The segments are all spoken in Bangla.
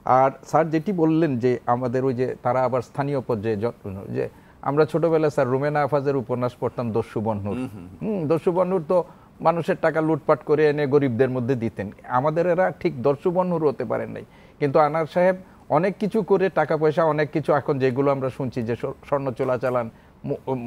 আর স্যার যেটি বললেন যে আমাদের ওই যে তারা আবার স্থানীয় পর্যায়ে যে আমরা ছোটবেলায় স্যার রুমেনা আফাজের উপন্যাস পড়তাম দস্যু বন্যুর। দস্যু বন্যুর তো মানুষের টাকা লুটপাট করে এনে গরিবদের মধ্যে দিতেন। আমাদের এরা ঠিক দস্যু বন্যুর হতে পারেন নাই, কিন্তু আনার সাহেব অনেক কিছু করে টাকা পয়সা অনেক কিছু এখন যেগুলো আমরা শুনছি যে স্বর্ণ চোরাচালান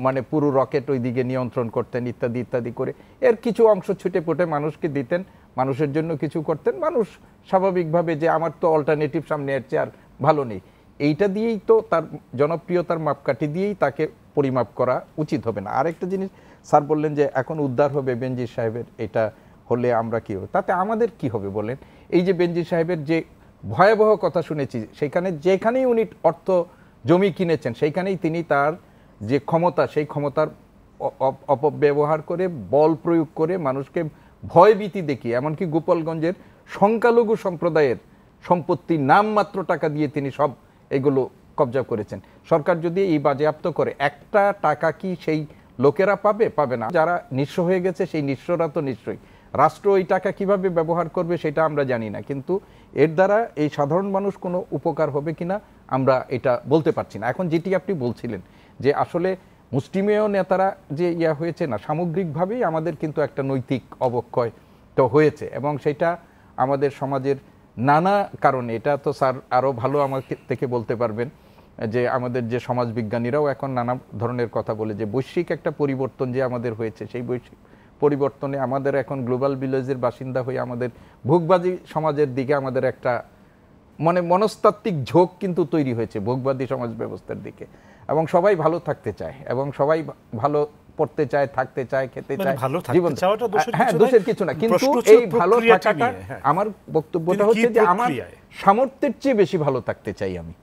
মানে পুরো রকেট ওই দিকে নিয়ন্ত্রণ করতেন ইত্যাদি ইত্যাদি করে এর কিছু অংশ ছুটে পুটে মানুষকে দিতেন, মানুষের জন্য কিছু করতেন। মানুষ স্বাভাবিকভাবে যে আমার তো অল্টারনেটিভ সামনে এর চেয়ে আর ভালো নেই, এইটা দিয়েই তো তার জনপ্রিয়তার মাপকাঠি দিয়েই তাকে পরিমাপ করা উচিত হবে না। আরেকটা জিনিস স্যার বললেন যে এখন উদ্ধার হবে বেনজির সাহেবের, এটা হলে আমরা কি হবে, তাতে আমাদের কি হবে বলেন? এই যে বেনজির সাহেবের যে ভয়াবহ কথা শুনেছি, সেখানে যেখানেই উনি অর্থ জমি কিনেছেন সেইখানেই তিনি তার যে ক্ষমতা সেই ক্ষমতার অপব্যবহার করে বল প্রয়োগ করে মানুষকে ভয়ভীতি দেখিয়ে এমনকি গোপালগঞ্জের সংখ্যালঘু সম্প্রদায়ের সম্পত্তি নামমাত্র টাকা দিয়ে তিনি সব এগুলো কবজা করেছেন। সরকার যদি এই বাজেয়াপ্ত করে একটা টাকা কি সেই লোকেরা পাবে? পাবে না। যারা নিঃস্ব হয়ে গেছে সেই নিঃস্বরা তো নিশ্চয়ই, রাষ্ট্র এই টাকা কিভাবে ব্যবহার করবে সেটা আমরা জানি না, কিন্তু এর দ্বারা এই সাধারণ মানুষ কোনো উপকার হবে কিনা আমরা এটা বলতে পারছি না। এখন যেটি আপনি বলছিলেন যে আসলে মুষ্টিমেয় নেতারা যে হয়েছে না, সামগ্রিকভাবেই আমাদের কিন্তু একটা নৈতিক অবক্ষয় তো হয়েছে, এবং সেটা আমাদের সমাজের নানা কারণে। এটা তো স্যার আরও ভালো আমার থেকে বলতে পারবেন যে আমাদের যে সমাজবিজ্ঞানীরাও এখন নানা ধরনের কথা বলে যে বৈশ্বিক একটা পরিবর্তন যে আমাদের হয়েছে, সেই বৈশ্বিক পরিবর্তনে আমাদের এখন গ্লোবাল ভিলেজের বাসিন্দা হয়ে আমাদের ভোগবাদী সমাজের দিকে আমাদের একটা মনস্তাত্ত্বিক ঝোঁক কিন্তু তৈরি হয়েছে ভোগবাদী সমাজ ব্যবস্থার দিকে, এবং সবাই ভালো থাকতে চায় এবং সবাই ভালো পড়তে চায়, থাকতে চায়, খেতে চায়, জীবন। হ্যাঁ, দোষের কিছু না, কিন্তু এই ভালো থাকাটা আমার বক্তব্যটা হচ্ছে যে আমার সামর্থ্যের চেয়ে বেশি ভালো থাকতে চাই আমি।